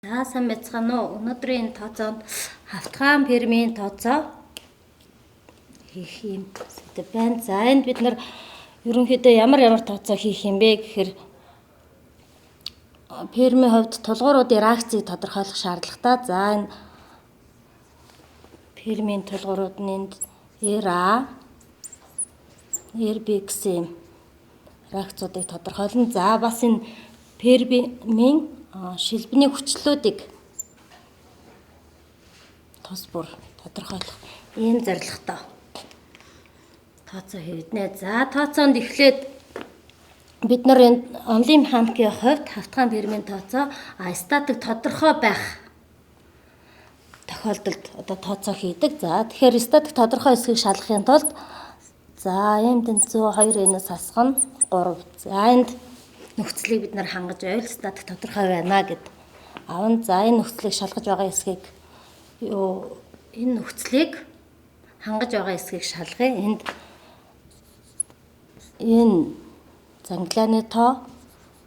За сайн байцгаана уу? Өнөөдрийн тооцоонд хавтгаан пермийн тооцоо хийх юм сэдв байна. За энд бид нар ерөнхийдөө ямар тооцоо хийх юм бэ гэхээр пермийн хувьд тулгууруудын реакцийг тодорхойлох шаардлагатай. За энэ пермийн тулгуурууд нь RA, RB гэсэн реакцуудыг тодорхойлно. За бас энэ пермийн шилбэний хүчлүүдийг тус бүр тодорхойлох ийм зорилготой тооцоо хийвднэ. За тооцоонд эхлээд бид нар энэ онлын механикийн хувьд хавтгаан пермийн тооцоо статик тодорхой байх тохиолдолд тооцоо хийдэг. За тэгэхээр статик тодорхой эсхийг шалгахын тулд за ийм тэнцүү 2-ээс хасгана 3. За энд нөхцөлийг бид нар хангаж байвал статик тодорхой байна гэд авна. За энэ нөхцөлийг шалгаж байгаа эсхийг энэ нөхцөлийг хангаж байгаа эсхийг шалгая. Энд энэ зангилааны тоо,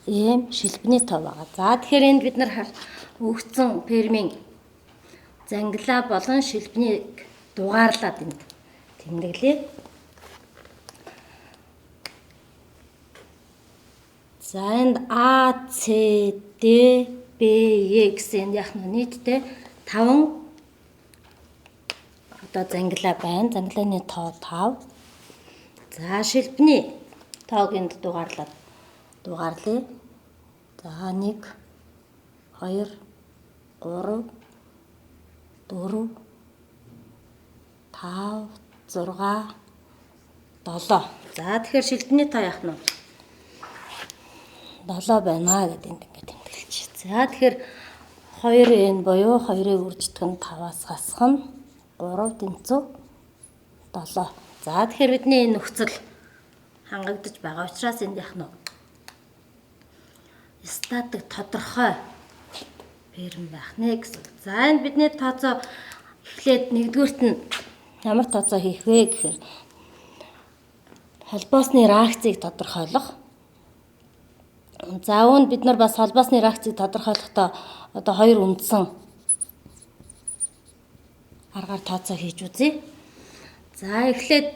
ийм шилбэний тоо байгаа. За тэгэхээр энд бид нар өгсөн пермийн зангилаа болон шилбэнийг дугаарлаад энд тэмдэглэе. За энд А, С, Д, Б, Е гэсэн яг нийтдээ 5 зангилаа байна. Зангилааны тоо 5. За шилбэний тоог энд дугаарлаа. За 1, 2, 3, 4, 5, 6, 7. За тэгэхээр шилбэний тоо яах нь 7 байна гэдэг энд ингээд тэмдэглэж. За тэгэхээр 2 энэ буюу 2-ыг үржигдэх нь 5-аас хасгана 3 тэнцүү 7. За тэгэхээр бидний энэ нөхцөл хангагдаж байгаа учраас энд яах нь статик тодорхой перм байх нэ гэсэн. За энэ бидний тооцоо эхлээд нэгдүгüүрт нь ямар тооцоо хийх вэ гэхээр холбоосны реакцийг тодорхойлох. За үүнд бид нар бас холбоосны реакцийг тодорхойлохдоо хоёр үндсэн аргаар тооцоо хийж үзье. За эхлээд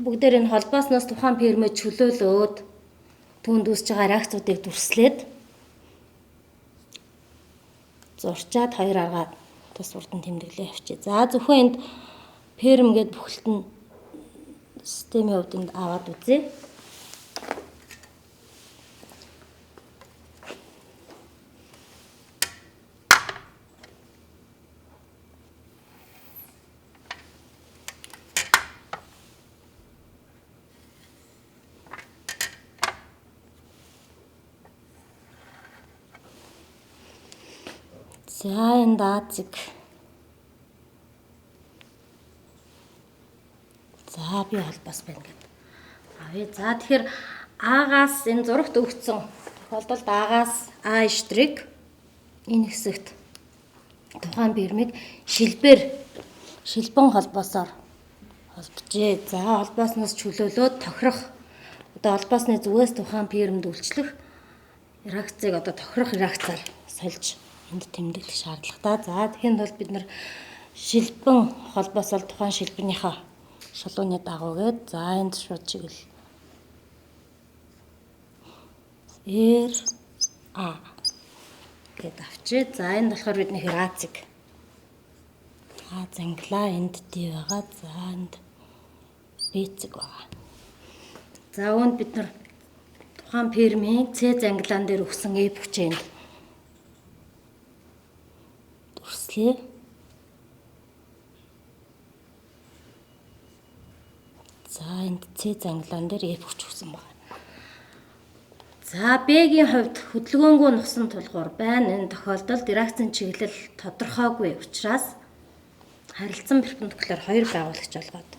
бүгдээр энэ холбоосноос тухайн пермэд чөлөөлөөд түүнд үүсэж байгаа реакцуудыг дүрслээд зурчаад хоёр аргаар тус урд нь тэмдэглээ явчих. За зөвхөн энд перм гэдэг бүхэлд нь системийн хувьд энд аваад үзье. За энэ даацыг. За би холбоос байна гэдэг. Авъя. За тэгэхээр А-гаас энэ зурагт өгсөн тохиолдолд А-гаас А' энэ хэсэгт тухайн пермийг шилбэн холбоосоор холбожээ. За холбоосноос чөлөөлөөд тохирох холбоосны зүгээс тухайн пермд үйлчлэх реакцийг тохирох реакцаар сольж энд тэмдэглэх шаардлагатай. За тэгэхээр бол бид нар шилбэн холбоосол тухайн шилбэнийхээ шалууны дагуу гээд за энд шууд чиглэл RA гэд авчээ. За энэ болохоор бидний реакцийг зангилаа энд D байгаа. За энд B зэг байгаа. За үүнд бид нар тухайн пермийн C зангилаан дээр өгсөн F хүчээнд дүрслэе. За энд C зангилаан дээр F хүч өгсөн байна. За B-гийн хувьд хөдөлгөөнгүй нусан тулгуур байна. Энэ тохиолдолд реакцийн чиглэл тодорхойгүй учраас харилцан перпендикуляр 2 байгуулагч олгоод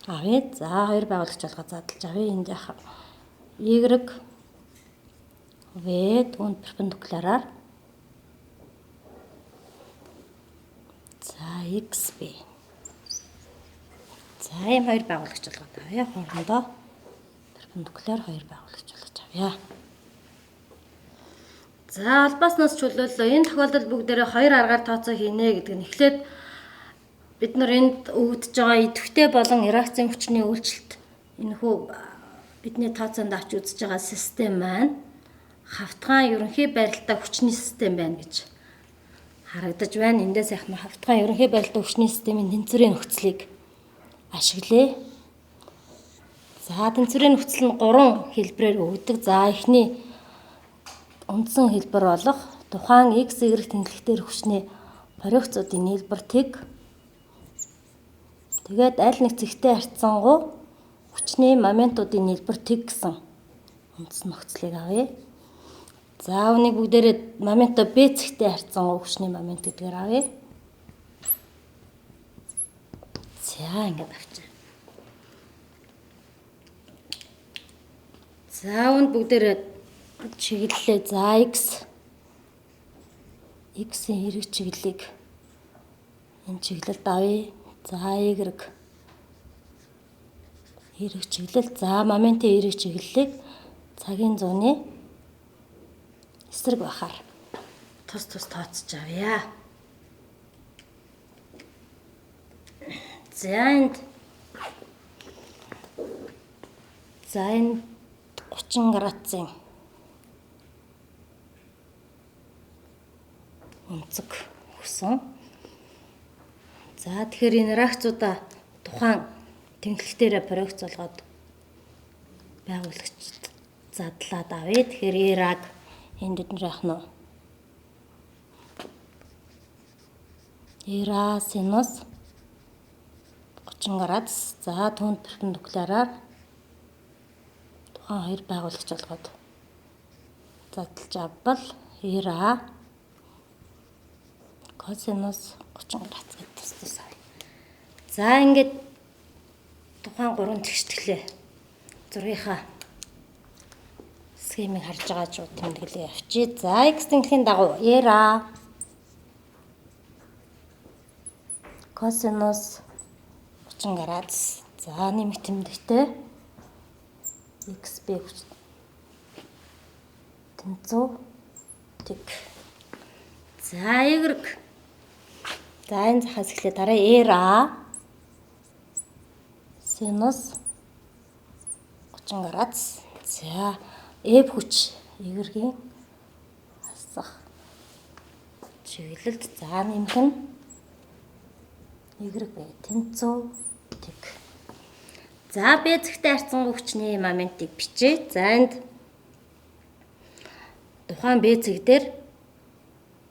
авъя. За 2 байгуулагч олгоод задлж авъя. Энд яах Y V түүнд перпендикуляраар за XB. За ийм 2 байгуулагч олгоод авъя. Хоорондоо перпендикуляр 2 байгуулагч болгож авъя. За албаснаас чөлөөлөө. Энэ тохиолдолд бүгдээрээ хоёр аргаар тооцоо хийнэ гэдэг нь эхлээд бид нар энд өгдөж байгаа идэвхтэй болон реакцийн хүчний үйлчлэлт энэхүү бидний тооцоонд авч үзэж байгаа систем маань хавтгаан ерөнхий барилтаа хүчний систем байна гэж харагдаж байна. Эндээс яхад хавтгаан ерөнхий барилтаа хүчний системийн тэнцвэрийн нөхцөлийг ашиглая. За тэнцвэрийн нөхцөл нь 3 хэлбэрээр өгдөг. За эхний үндсэн хэлбэр болох тухайн x, y тэнцвэртэй хүчний хоригцуудын нийлбэр тэг. Тэгээд аль нэг зэгтээ харьцангуй хүчний моментуудын нийлбэр тэг гэсэн үндсэн нөхцөлийг авъя. За үүнийг бүгдээрээ моментоо b зэгтээ харьцангуй хүчний момент гэдгээр авъя. За ингэж авчаа. За үүнд бүгдээрээ чиглэлээ. За x-ийн хэрэг чиглэлийг энэ чиглэлд авъя. За y хэрэг чиглэл. За моментын хэрэг чиглэлийг цагийн зууны эсрэг бахаар тус тооцож авъя. За энд 30 градусын онцөг өгсөн. За тэгэхээр энэ реакцуудаа тухайн тэнхлэгтээрээ проекц болгоод байгуулагчид задлаад авъя. Тэгэхээр реак энд бид нар яах нь Ира синус 30 градус. За түүнд перпендикуляраар тухайн хоёр байгуулагч болгоод задлж авбал Ира косинус 30 градус гэдэг тус авъя. За ингээд тухайн 3 тэгштэглээ зургийнхаа схемийг харж байгаа ч тэмдэглээ явчих. За x тэнхлийн дагуу Ира косинус 30 градус. За нэмэх тэмдэгтээ xb тэнцүү тэг. За y. За энэ захаас эхлээ дараа Ира синус 30 градус. За F хүч y-ийн хасах чиглэлд за нэмэх нь y тэнцүү тэг. За B зэгтээ харьцангуй хүчний моментыг бичээ. За энд тухайн B зэг дээр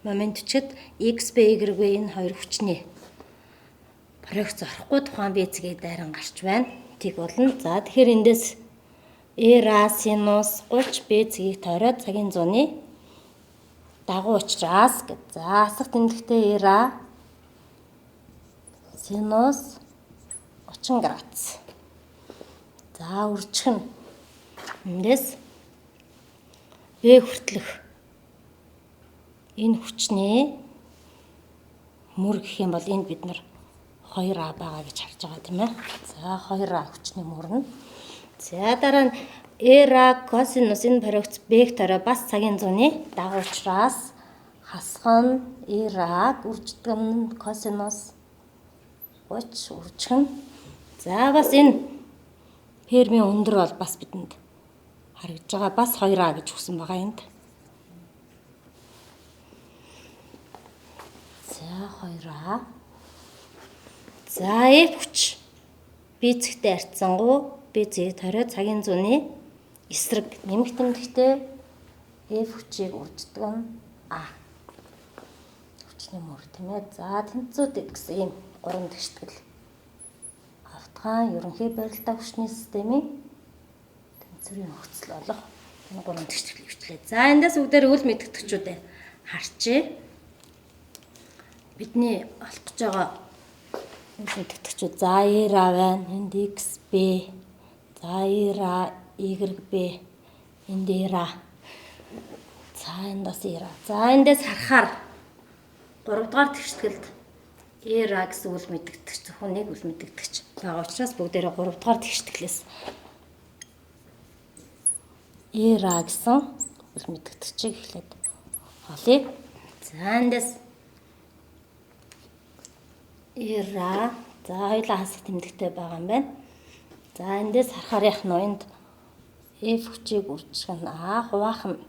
момент чид x, b, y энэ хоёр хүчний проекц орохгүй тухайн B зэгийг дайран гарч байна. Тэг болно. За тэгэхээр эндээс Ира синус 30 B зэгийг тойроод цагийн зууны дагуу учраас гэд. За асах тэмдэгтээ Ира синус 30 градус. За үржих нь эндээс B хүртэлх энэ хүчний мөр гэх юм бол энд бид нар 2А байгаа гэж харж байгаа тийм ээ. За 2А хүчний мөр нь. За дараа нь Ира косинус энэ проекц B-г төрөө бас цагийн зууны дагуу учраас хасах нь Ира үрждэг нь косинус 30 үржих нь. За бас энэ фермийн өндөр бол бас бидэнд харагдж байгаа. Бас 2А гэж өгсөн байгаа энд. За 2А. За F хүч B зэгтээ харьцангуй B зэгийг тойроод цагийн зууны эсрэг нэмэх тэмдэгтээ F хүчийг үрждэг нь А. Хүчний мөр тийм ээ. За тэнцвүүд гэсэн ийм 3 тэгштгэл. Хавтгаан ерөнхий барилтаа хүчний системийн тэнцвэрийн нөхцөл болох энэ 3 тэгштгэлийг бичлээ. За эндээс бүгдээр үл мэдгэдэгчүүдээ харчээ. Бидний олох гэж байгаа үл мэдгэдэгчүүд. За Ира байна. Энд XB. За Ира YB. Энд Ира. За энд бас Ира. За эндээс харахаар 3 дугаар тэгшгэлд Ира гэсэн үл мэдгэдэгч зөвхөн нэг үл мэдгэдэгч байгаа учраас бүгдээрээ 3 дугаар тэгшгэлээс Ира гэсэн үл мэдгэдэгчийг эхлээд холыг. За эндээс ира. За хоёулаа хасах тэмдэгтэй байгаа юм байна. За эндээс харахаар яах нь энд F хүчийг үржих нь А хуваахан.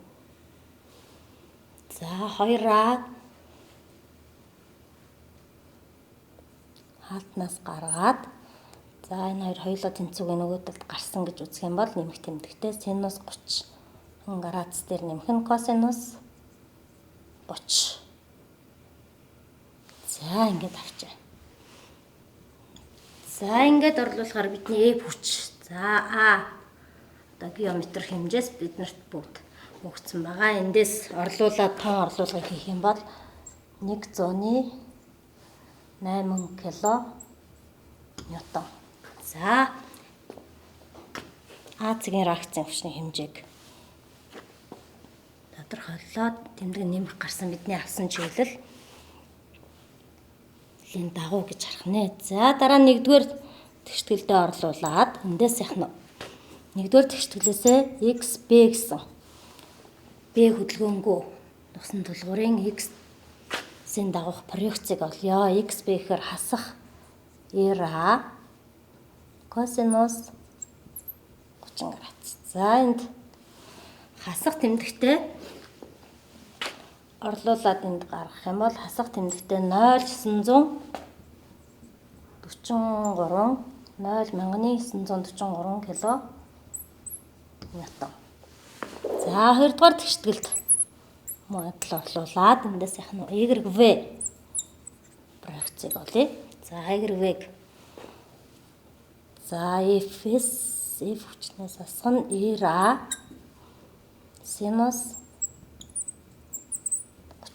За 2А хаалтнаас гаргаад за энэ хоёр хоёулаа тэнцвүүгийн нөгөө талд гарсан гэж үзэх юм бол нэмэх тэмдэгтэй синус 30 градус дээр нэмэх нь косинус 30. За ингээд авчаа. За ингээд орлуулахаар бидний F хүч. За А одоо геометр хэмжээс биднэрт бүгд өгсөн байгаа. Эндээс орлуулаад тон орлуулгыг хийх юм бол 100-ны 8 кг ньютон. За А-гийн реакцийн хүчний хэмжээг тодорхойлоод тэмдэг нэмэх гарсан бидний авсан чиглэл лийн дагуу гэж харах нэ. За дараа нь нэгдүгээр тэгшгэлдээ орлуулад эндээс яхна нэгдүгээр тэгшгэлээсээ XB гэсэн B хөдөлгөөнгөө нугсан тулгуурын X-ийн дагуух проекцийг олё. XB гэхээр хасах ира косинус 30 градус. За энд хасах тэмдэгтээ орлуулад энд гаргах юм бол хасах тэмдэгтээ 0,943 кг ньютон. За хоёрдугаар тэгшгэлд модуль орлуулад эндээс яах нь YV проекцийг олъё. За YV-г за F хүчнээс асах нь ира синус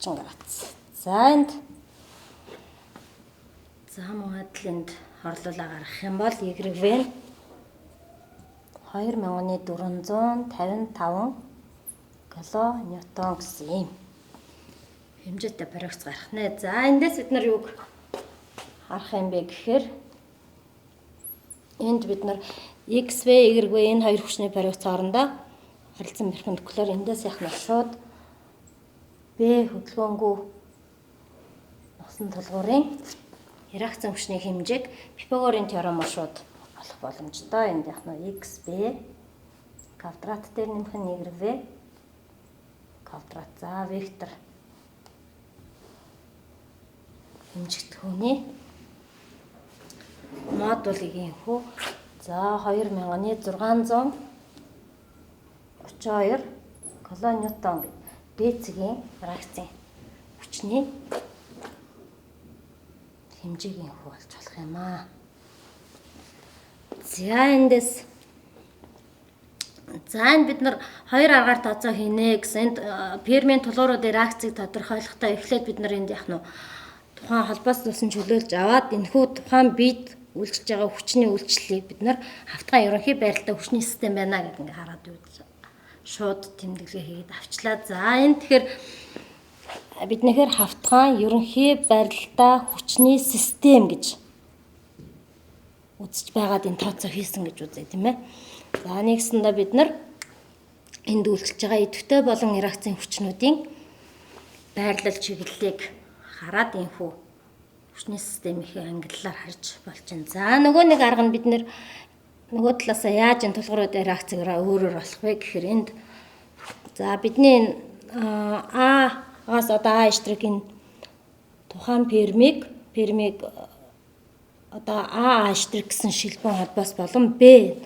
30 градус. За энд модулинд орлуулаа гаргах юм бол YV нь 2455 кН гэсэн юм хэмжээтэй проекц гарах нэ. За эндээс бид нар юуг харах юм бэ гэхээр энд бид нар XV, YV энэ хоёр хүчний проекц хоорондоо харилцан перпендикуляр эндээс яах нь шууд B хөдөлгөөнгөө нугсан тулгуурын реакцийн хүчний хэмжээг Пифагорын теоремоор шууд олох боломжтой. Энд яах нь XB квадрат дээр нэмэх нь YV квадрат. За вектор хэмжигдэхүүний модулыг инхүү. За 2632 кН Б-ийн реакцийн хүчний хэмжээг инхүү болж болох юм аа. За энд бид нар хоёр аргаар тооцоо хийнэ гэсэн. Энд Фермийн тулгууруудын реакцийг тодорхойлохдоо эхлээд бид нар энд яах нь тухайн холбоос тулсан чөлөөлж аваад энэхүү тухайн биед үйлчилж байгаа хүчний үйлчлэлийг бид нар хавтгай ерөнхий байралтай хүчний систем байна гэдэг ингээ хараад шууд тэмдэглэгээ хийгээд авчлаа. За энэ тэгэхээр биднийхэр хавтгай ерөнхий байралтай хүчний систем гэж үзэж байгаад энэ тооцоо хийсэн гэж үзье тийм ээ. За нэгсэндээ бид нар энд үйлчилж байгаа идэвхтэй болон реакцийн хүчнүүдийн байрлал чиглэлийг хараад инхүү хүчний системийн ангиллаар харж болж байна. За нөгөө нэг арга нь бид нэр нөгөө талаасаа яаж энэ тулгууруудын реакцаараа өөрөөр болох вэ гэхээр энд за бидний А-гаас одоо А эштрийн тухайн пермиг одоо А эштрэг гэсэн шилбэн холбоос болон Б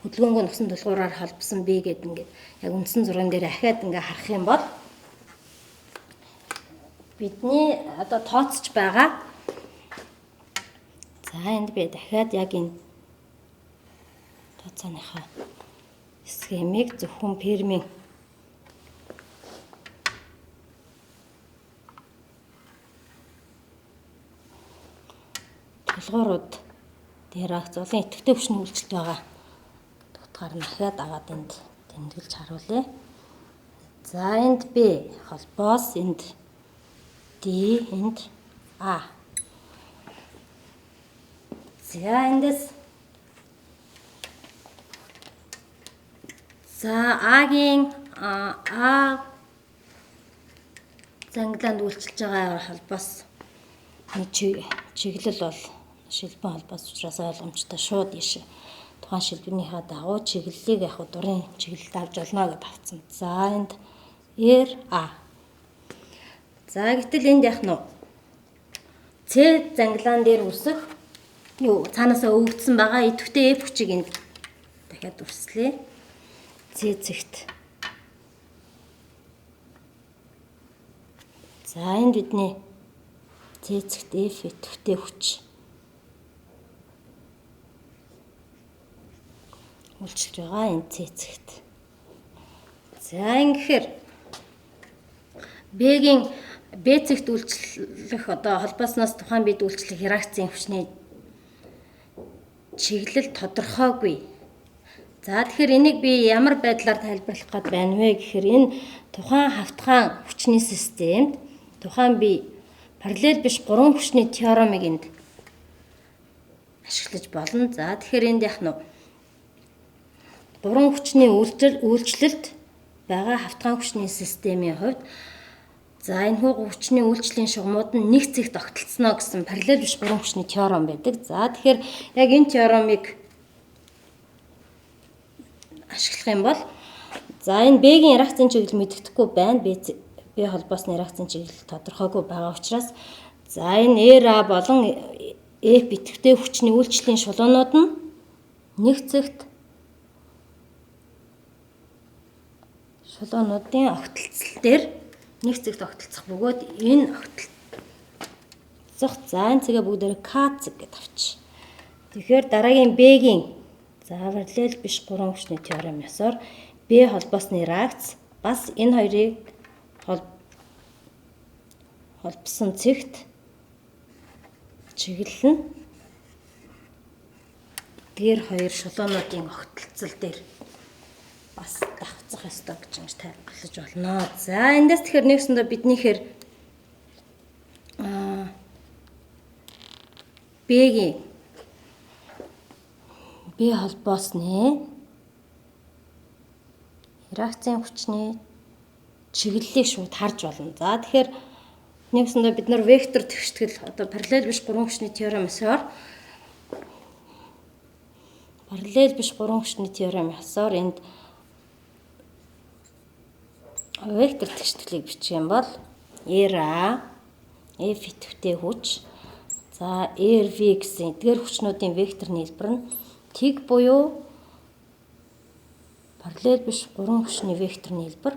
хөдөлгөөнгөө нугсан тулгуураар холбосон B гэдэг ингээд яг үндсэн зурган дээр ахаад ингээд харах юм бол бидний одоо тооцож байгаа за энд би дахиад яг энэ тооцооныхаа схемийг зөвхөн пермийн тулгуурууд дээр золын идэвхтэй хүчний үйлчлэлт байгаа утгаар нь дахиад аваад энд тэмдэглэж харуулъя. За энд B холбоос энд D энд А. За эндээс за А-гийн зангилаанд үйлчилж байгаа холбоос чиглэл бол шилбэн холбоос учраас ойлгомжтой шууд ийш тухайн шилбэнийхээ дагуу чиглэлийг яг дурын чиглэлд авч болно гэдээ авцсан. За энд эр а. За гэтэл энд яг нь С зангилаан дээр үсэх цаанаасаа өвдсөн байгаа идэвхтэй F хүчийг энд дахиад үрслээ. С зэгт. За энд бидний С зэгт F идэвхтэй хүч үйлчилж байгаа энэ С зэгт. За ингэхээр Б-гийн Б зэгт үйлчлэх холбоосноос тухайн бид үйлчлэх реакцийн хүчний чиглэл тодорхойгүй. За тэгэхээр энийг би ямар байдлаар тайлбарлах гээд байна вэ гэхээр энэ тухайн хавтгаан хүчний системд тухайн би параллел биш гурван хүчний теоремыг энд ашиглаж болно. За тэгэхээр энд яг нь гурван хүчний үйлчлэлд байгаа хавтгаан хүчний системийн хувьд за энэ хүү хүчний үйлчлэлийн шугамуд нь нэг цэгт огтлцсноо гэсэн параллел биш гурван хүчний теорем байдаг. За тэгэхээр яг энэ теоремыг ашиглах юм бол за энэ Б-гийн реакцийн чиглэл мэддэхгүй байна. Б холбоосны реакцийн чиглэл тодорхойгүй байгаа учраас за энэ РА болон F идэвхтэй хүчний үйлчлэлийн шулуунууд нь нэг цэгт шулуунуудын огтлцол дээр нэг цэгт огтлцох бөгөөд энэ огтлцох за энэ цэгээ бүгдээр К цэг гэдээ авчих. Тэгэхээр дараагийн Б-гийн за параллел биш гурван хүчний теорем ёсоор Б холбоосны реакц бас энэ хоёрыг холбосон цэгт чиглэл нь дээр хоёр шулуунуудын огтлцол дээр бас давцах ёстой гэж ингэж тайлбарлаж болно. За эндээс тэгэхээр нэгсэндээ биднийхээр Б-гийн Б холбоосны реакцийн хүчний чиглэлийг шууд харж болно. За тэгэхээр нэгсэндээ бид нар вектор тэгштгэл параллел биш гурван хүчний теорем ёсоор энд вектор тэгшгэлийг бичих юм бол РА F идэвхтэй хүч за RV гэсэн эдгээр хүчнүүдийн векторны хэлбэр нь тэг буюу параллел биш гурван хүчний векторны хэлбэр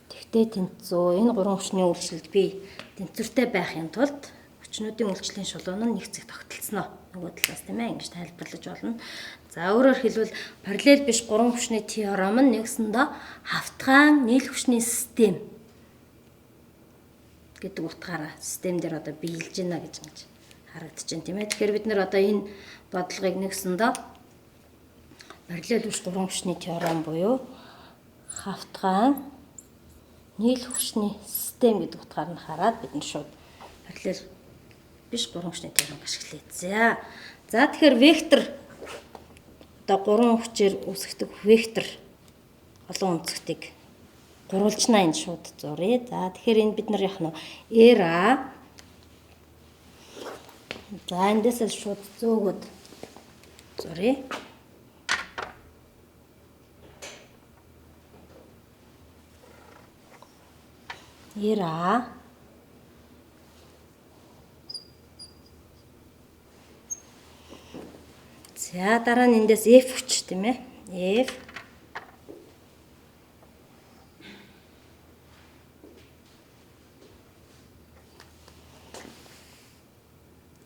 тэгтээ тэнцүү энэ гурван хүчний үйлчлэлд би тэнцвэртэй байхын тулд хүчнүүдийн үйлчлэлийн шулуун нь нэг цэгт огтлцсноо нөгөө талаас тийм ээ ингэж тайлбарлаж болно. За өөрөөр хэлбэл параллел биш гурван хүчний теорем нь нэгсэндээ хавтгаан нийл хүчний систем гэдэг утгаараа систем дээр биелж байна гэж харагдаж байна тийм ээ. Тэгэхээр бид нар энэ бодлогыг нэгсэндээ параллел биш гурван хүчний теорем буюу хавтгаан нийл хүчний систем гэдэг утгаар нь хараад бид нар шууд параллел биш гурван хүчний теоремыг ашиглая. За тэгэхээр вектор гурван хүчээр үүсгдэг вектор олон үнцгтийг гурвалжнаа энэ шууд зуръя. За тэгэхээр энэ бид нар яах нь РА за эндээс шууд зөөгөөд зуръя. РА за дараа нь эндээс F хүч тийм ээ. F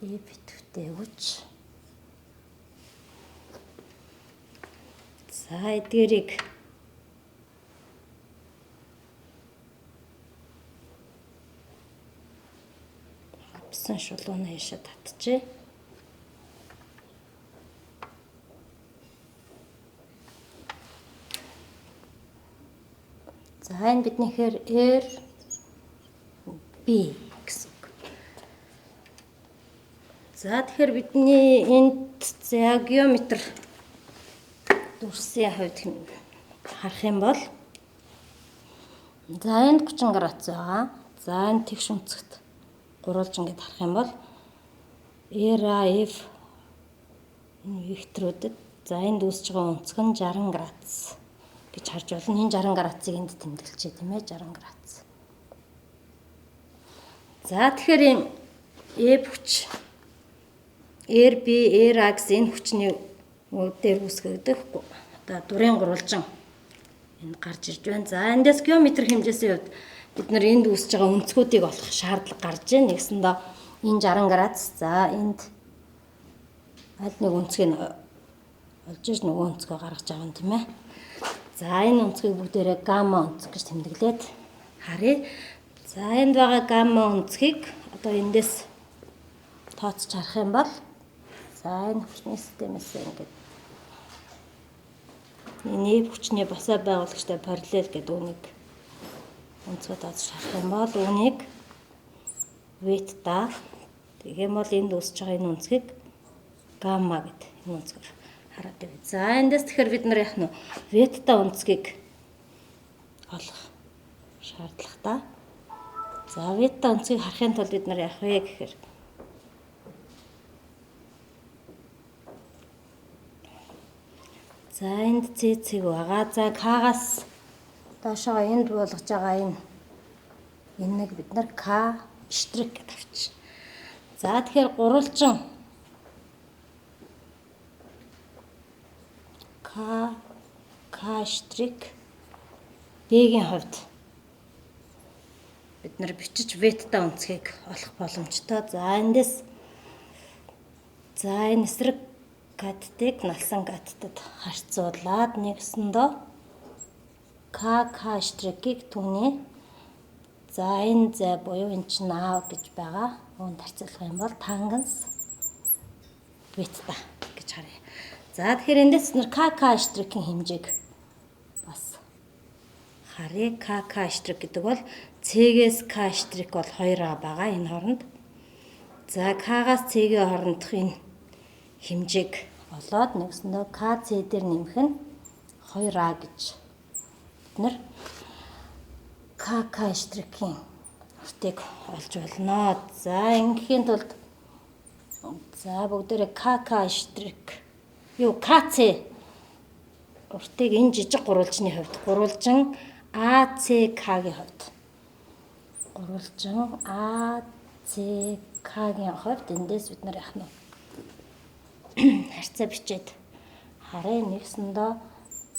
идэвхтэй хүч. За эдгээрийг авсан шулуунаа яшаа татчихъя. За энэ биднийхээр R B гэсэн. За тэгэхээр бидний энд геометр дүрсийн хувьд харах юм бол за энд 30 градус байгаа. За энэ тэгш өнцгт гурвалж ингээд харах юм бол RAF энэ векторуудад за энд үүсэж байгаа өнцг нь 60 градус гэж харж болно. Энэ 60 градусыг энд тэмдэглэжээ тийм ээ 60 градус. За тэгэхээр энэ F хүч RB, RA гэсэн энэ хүчний дээр үүсгэгдэх одоо дурын гурвалжин энд гарч ирж байна. За эндээс геометр хэмжээсийн хувьд бид нар энд үүсэж байгаа өнцгүүдийг олох шаардлага гарч байна. Нэгсэндээ энэ 60 градус. За энд аль нэг өнцгийг олж иж нөгөө өнцгөө гаргаж авна тийм ээ. За энэ өнцгийг бүгдээрээ гамма өнцөг гэж тэмдэглээд харъя. За энд байгаа гамма өнцгийг одоо эндээс тооцож харах юм бол за энэ хүчний системээс ингээд энэ хүчний босоо байгуулагчтай параллел гэдэг үнийг өнцгөө тооцож харах юм бол үнийг ветта тэгэх юм бол энд үүсэж байгаа энэ өнцгийг гамма гэдэг энэ өнцгөр хараад байна. За эндээс тэгэхээр бид нар яах нь ветта өнцгийг олох шаардлагатай. За ветта өнцгийг харахын тулд бид нар яах вэ гэхээр за энд цэцэг байгаа. За К-гаас доошоо энд болгож байгаа энэ нэг бид нар К штрик гэдэг авчих. За тэгэхээр гурвалжин К штрик Б-гийн хувьд бид нар бичиж ветта өнцгийг олох боломжтой. За эндээс за энэ эсрэг каттыг налсан каттад харьцуулаад нэгсэндөө К штрикийг түүний за энэ зай буюу энэ чинь А гэж байгаа. Үүнд харьцуулах юм бол тангенс ветта гэж харъя. За тэгэхээр эндээс нар К штрикийн хэмжээг бас харъя. К штрик гэдэг бол С-гээс К штрик бол 2А байгаа энэ хооронд. За К-гаас С-гийн хоорондох энэ хэмжээг олоод нэгсэндээ КЦ дээр нэмэх нь 2А гэж бид нар КК штрикийн уртыг олж болно. За ингэхийн тулд за бүгдээрээ КК штрик КЦ уртыг энэ жижиг гурвалжны хувьд гурвалжин АЦК-гийн хувьд гурвалжин АЦК-гийн хувьд эндээс бид нар яах нь харьцаа бичээд харъя. Нэгсэндээ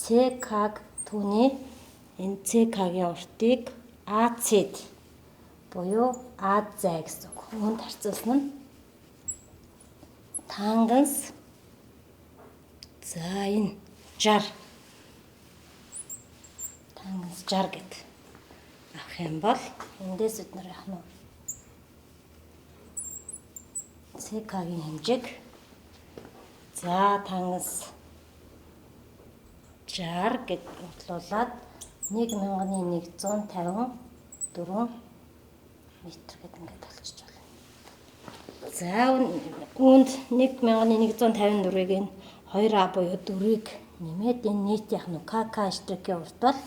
ЦК-г түүний энэ ЦК-гийн уртыг АЦ-д буюу АЗ гэсэн үг. Үүнд харьцуулсан нь тангенс за энэ 60 тангенс 60 гэд авах юм бол эндээс бид нар яах нь ЦК-гийн хэмжээг за тангенс 60 гэд бодлуулад 1154 метр гэдэг ингээд болчих жоо. За үүнд 1154-ыг энэ 2А буюу 4-ыг нэмээд энэ нийт яах нь КК штрикийн урт бол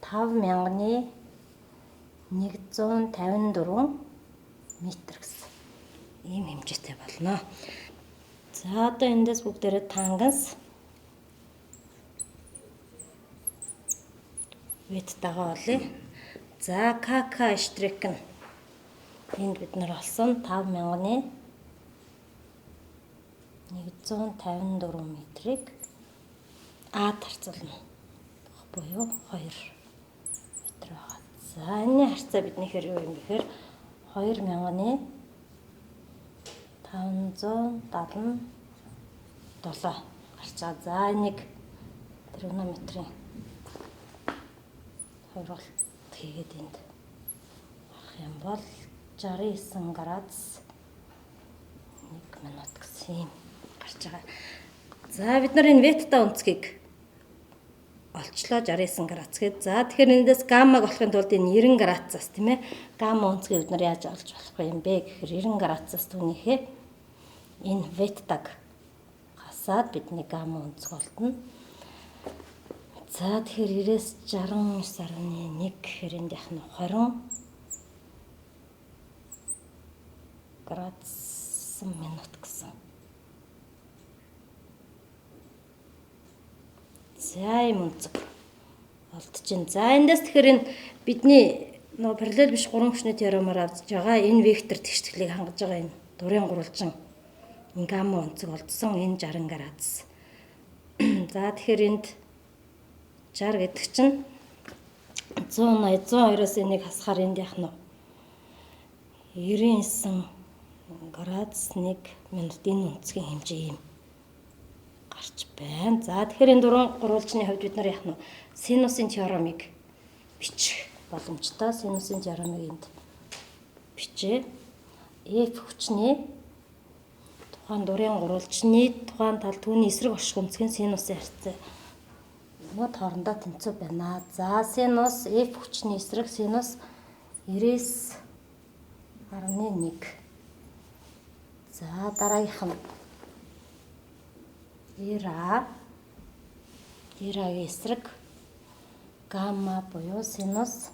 5154 метр гэсэн ийм хэмжээтэй болно. За одоо эндээс бүгдээрээ тангенс веттагаа олъё. За КК штрик нь энд бид нар олсон 5154 метрийг А тарцуулна. Буюу 2 метр байгаа. За энэ харьцаа бидний хэр юу юм гэхээр 2577 гарчаа. За энийг тригонометрийн хойролт хийгээд энд харах юм бол 69 градус 1 минут гэсэн юм гарч байгаа. За бид нар энэ ветта өнцгийг олчлоо 69 градус гээд. За тэгэхээр эндээс гаммаг олохын тулд энэ 90 градусаас тийм ээ гамма өнцгийг бид нар яаж олж болох юм бэ гэхээр 90 градусаас түүнийхээ энэ веттаг хасаад бидний гамма өнцг олдно. За тэгэхээр 90-с 69.1 гэхээр энд яах нь 20 градус минут гэсэн. За ийм өнцөг олдчихин. За эндээс тэгэхээр энэ бидний нөө параллел биш 3 хүчний теоремоор авч байгаа энэ вектор тэгштэглийг хангаж байгаа энэ дурын гурвалжин гамма өнцөг олдсон энэ 60 градус. За тэгэхээр энд 60 гэдэг чинь 180 102-оос энийг хасахаар энд яах нь 99 градус 1 минут энэ өнцгийн хэмжээ юм гарч байна. За тэгэхээр энэ дурын гурвалжны хувьд бид нар яах нь синусын теоремыг бичих боломжтой. Синусын теоремыг энд бичээ. F хүчний тухайн дурын гурвалжны тухайн тал түүний эсрэг орших өнцгийн синусын харьцаа нууд хоорондоо тэнцүү байна. За синус F хүчний эсрэг синус 99.1. За дараагийнх нь Ирагийн эсрэг гамма буюу синус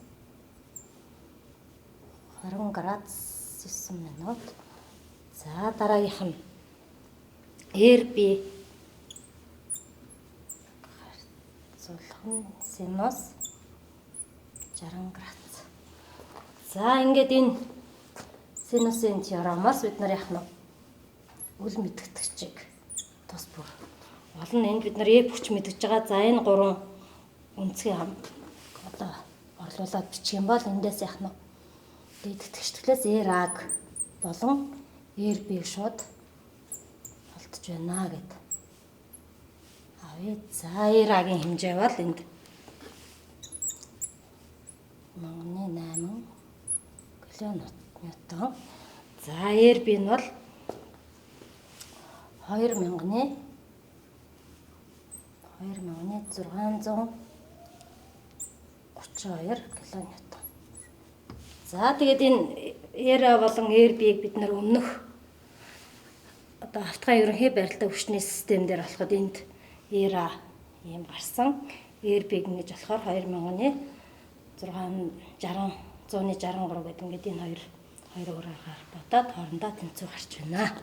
20 градус 9 минут. За дараагийнх нь RB харьцуулах синус 60 градус. За ингээд энэ синусын теоремоос бид нар яах нь үл мэдгэдэгчийг тус бүр олон энд бид нар F хүч мэдгэж байгаа. За энэ гурван өнцгийн одоо орлуулад бичих юм бол эндээс яах нь мэдгдэгчтгэлээс R-аг болон RB-г шууд олдож байна гэд. За R-гийн хэмжээ бол энд манганы 8 килонewton. За RB нь бол 2000-ны 632 килонewton. За тэгээд энэ R болон RB-г бид нар өмнөх одоо автгай ерөнхий барилтаа хүчний систем дээр болоход энд R ийм гарсан. RB ингэж болохоор 2000-ны 163 гэдэг ингээд энэ хоёр өөрөөр бодоод хоорондоо тэнцүү гарч байна.